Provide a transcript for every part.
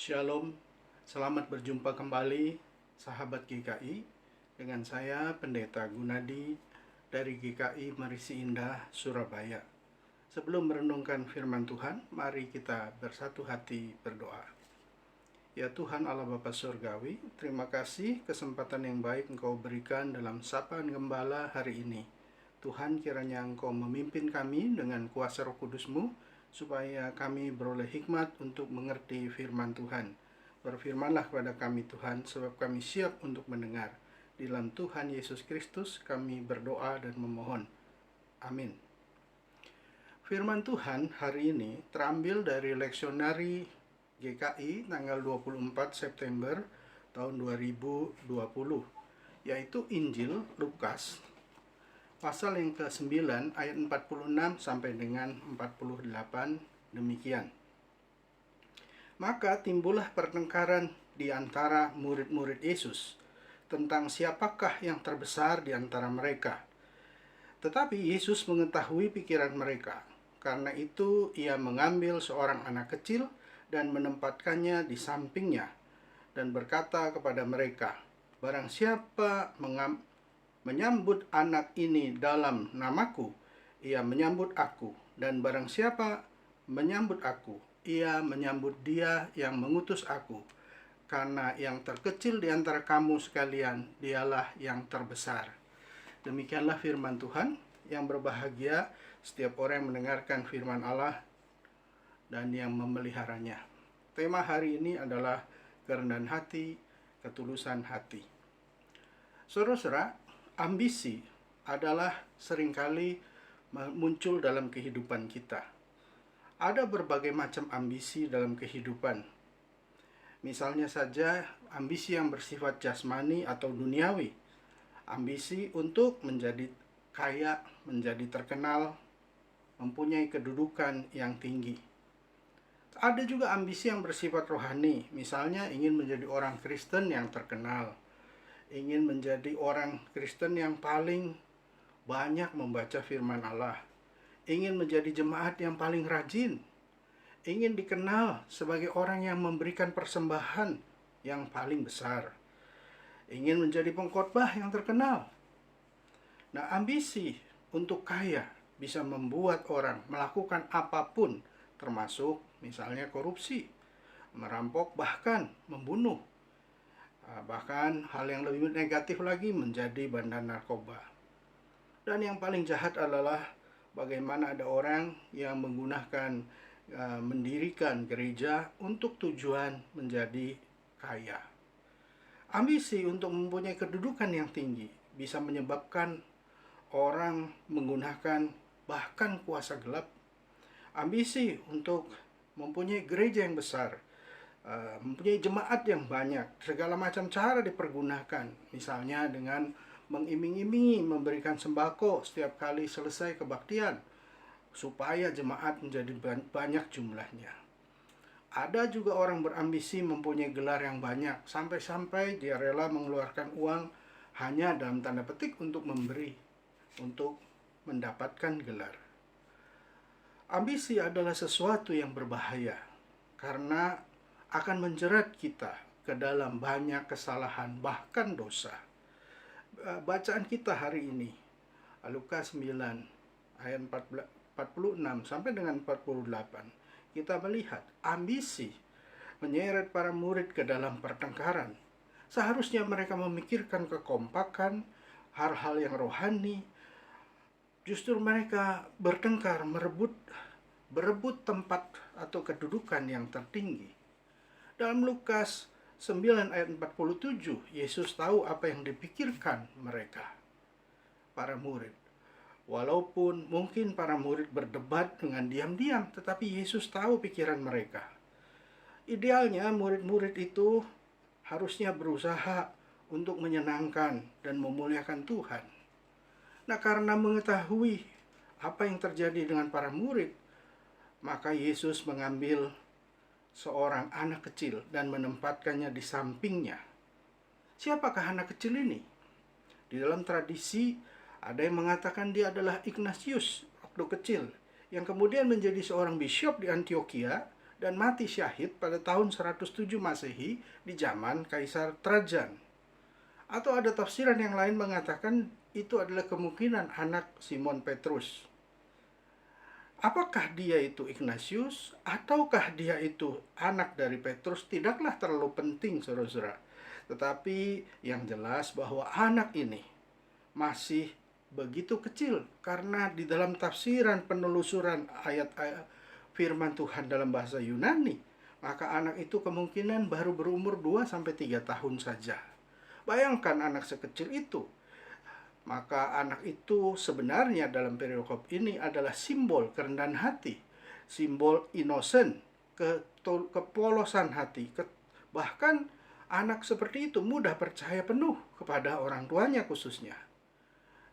Shalom, selamat berjumpa kembali sahabat GKI dengan saya Pendeta Gunadi dari GKI Marisi Indah, Surabaya. Sebelum merenungkan firman Tuhan, mari kita bersatu hati berdoa. Ya Tuhan Allah Bapa Surgawi, terima kasih kesempatan yang baik Engkau berikan dalam sapaan gembala hari ini. Tuhan, kiranya Engkau memimpin kami dengan kuasa Roh Kudus-Mu, supaya kami beroleh hikmat untuk mengerti firman Tuhan. Berfirmanlah kepada kami Tuhan, sebab kami siap untuk mendengar. Di dalam Tuhan Yesus Kristus kami berdoa dan memohon. Amin. Firman Tuhan hari ini terambil dari leksionari GKI tanggal 24 September tahun 2020, yaitu Injil Lukas pasal yang ke-9 ayat 46 sampai dengan 48 demikian. Maka timbullah pertengkaran di antara murid-murid Yesus tentang siapakah yang terbesar di antara mereka. Tetapi Yesus mengetahui pikiran mereka. Karena itu ia mengambil seorang anak kecil dan menempatkannya di sampingnya dan berkata kepada mereka, "Barang siapa menyambut anak ini dalam namaku, ia menyambut aku, dan barang siapa menyambut aku, ia menyambut dia yang mengutus aku. Karena yang terkecil di antara kamu sekalian, dialah yang terbesar." Demikianlah firman Tuhan. Yang berbahagia setiap orang yang mendengarkan firman Allah dan yang memeliharanya. Tema hari ini adalah kerendahan hati, ketulusan hati. Saudara-saudara, ambisi adalah seringkali muncul dalam kehidupan kita. Ada berbagai macam ambisi dalam kehidupan. Misalnya saja ambisi yang bersifat jasmani atau duniawi. Ambisi untuk menjadi kaya, menjadi terkenal, mempunyai kedudukan yang tinggi. Ada juga ambisi yang bersifat rohani. Misalnya ingin menjadi orang Kristen yang terkenal, ingin menjadi orang Kristen yang paling banyak membaca firman Allah, ingin menjadi jemaat yang paling rajin, ingin dikenal sebagai orang yang memberikan persembahan yang paling besar, ingin menjadi pengkhotbah yang terkenal. Nah, ambisi untuk kaya bisa membuat orang melakukan apapun, termasuk misalnya korupsi, merampok, bahkan membunuh. Bahkan hal yang lebih negatif lagi menjadi bandar narkoba. Dan yang paling jahat adalah bagaimana ada orang yang menggunakan mendirikan gereja untuk tujuan menjadi kaya. Ambisi untuk mempunyai kedudukan yang tinggi bisa menyebabkan orang menggunakan bahkan kuasa gelap. Ambisi untuk mempunyai gereja yang besar, mempunyai jemaat yang banyak, segala macam cara dipergunakan. Misalnya dengan mengiming-imingi memberikan sembako setiap kali selesai kebaktian, supaya jemaat menjadi banyak jumlahnya. Ada juga orang berambisi mempunyai gelar yang banyak, sampai-sampai dia rela mengeluarkan uang hanya dalam tanda petik untuk memberi, untuk mendapatkan gelar. Ambisi adalah sesuatu yang berbahaya, karena akan menjerat kita ke dalam banyak kesalahan, bahkan dosa. Bacaan kita hari ini, Lukas 9 ayat 46 sampai dengan 48, kita melihat ambisi menyeret para murid ke dalam pertengkaran. Seharusnya mereka memikirkan kekompakan, hal-hal yang rohani. Justru mereka bertengkar, berebut tempat atau kedudukan yang tertinggi. Dalam Lukas 9 ayat 47, Yesus tahu apa yang dipikirkan mereka, para murid. Walaupun mungkin para murid berdebat dengan diam-diam, tetapi Yesus tahu pikiran mereka. Idealnya murid-murid itu harusnya berusaha untuk menyenangkan dan memuliakan Tuhan. Nah, karena mengetahui apa yang terjadi dengan para murid, maka Yesus mengambil seorang anak kecil dan menempatkannya di sampingnya. Siapakah anak kecil ini? Di dalam tradisi ada yang mengatakan dia adalah Ignatius waktu kecil, yang kemudian menjadi seorang bishop di Antioquia dan mati syahid pada tahun 107 Masehi di zaman Kaisar Trajan. Atau ada tafsiran yang lain mengatakan itu adalah kemungkinan anak Simon Petrus. Apakah dia itu Ignatius ataukah dia itu anak dari Petrus tidaklah terlalu penting, saudara-saudara. Tetapi yang jelas bahwa anak ini masih begitu kecil, karena di dalam tafsiran penelusuran ayat-ayat firman Tuhan dalam bahasa Yunani, maka anak itu kemungkinan baru berumur 2-3 tahun saja. Bayangkan anak sekecil itu. Maka anak itu sebenarnya dalam perikop ini adalah simbol kerendahan hati, simbol innocent, kepolosan hati. Bahkan anak seperti itu mudah percaya penuh kepada orang tuanya khususnya.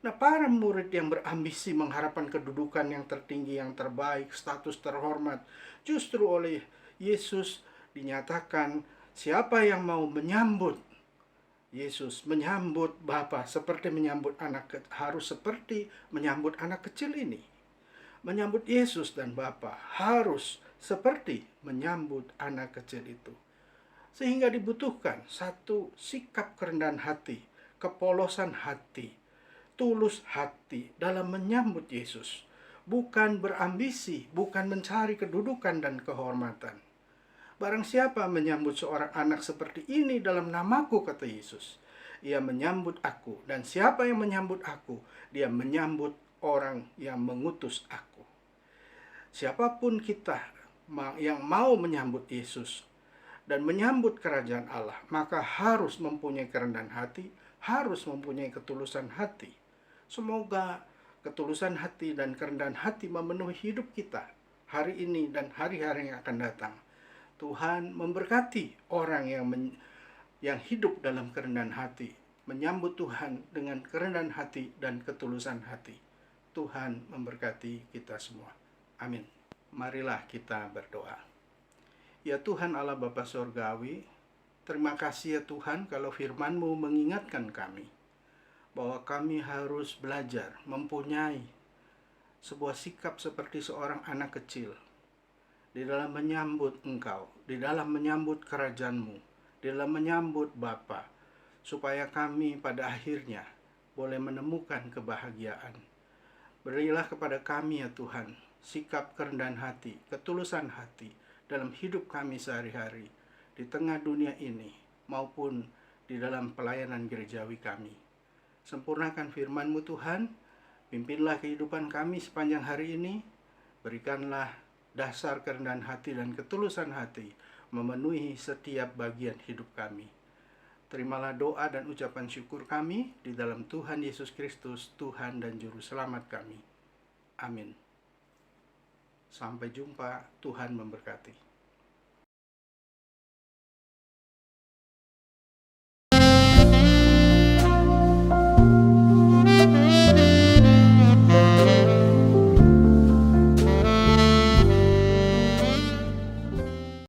Nah, para murid yang berambisi mengharapkan kedudukan yang tertinggi, yang terbaik, status terhormat, justru oleh Yesus dinyatakan siapa yang mau menyambut Yesus, menyambut Bapa seperti menyambut harus seperti menyambut anak kecil ini. Menyambut Yesus dan Bapa harus seperti menyambut anak kecil itu. Sehingga dibutuhkan satu sikap kerendahan hati, kepolosan hati, tulus hati dalam menyambut Yesus. Bukan berambisi, bukan mencari kedudukan dan kehormatan. Barang siapa menyambut seorang anak seperti ini dalam namaku, kata Yesus, ia menyambut aku. Dan siapa yang menyambut aku, dia menyambut orang yang mengutus aku. Siapapun kita yang mau menyambut Yesus dan menyambut kerajaan Allah, maka harus mempunyai kerendahan hati, harus mempunyai ketulusan hati. Semoga ketulusan hati dan kerendahan hati memenuhi hidup kita hari ini dan hari-hari yang akan datang. Tuhan memberkati orang yang hidup dalam kerendahan hati, menyambut Tuhan dengan kerendahan hati dan ketulusan hati. Tuhan memberkati kita semua. Amin. Marilah kita berdoa. Ya Tuhan Allah Bapa Surgawi, terima kasih ya Tuhan kalau firman-Mu mengingatkan kami bahwa kami harus belajar mempunyai sebuah sikap seperti seorang anak kecil di dalam menyambut Engkau, di dalam menyambut kerajaan-Mu, di dalam menyambut Bapa, supaya kami pada akhirnya boleh menemukan kebahagiaan. Berilah kepada kami ya Tuhan, sikap kerendahan hati, ketulusan hati dalam hidup kami sehari-hari, di tengah dunia ini, maupun di dalam pelayanan gerejawi kami. Sempurnakan firman-Mu Tuhan, pimpinlah kehidupan kami sepanjang hari ini, berikanlah dasar kerendahan hati dan ketulusan hati memenuhi setiap bagian hidup kami. Terimalah doa dan ucapan syukur kami di dalam Tuhan Yesus Kristus, Tuhan dan Juru Selamat kami. Amin. Sampai jumpa, Tuhan memberkati.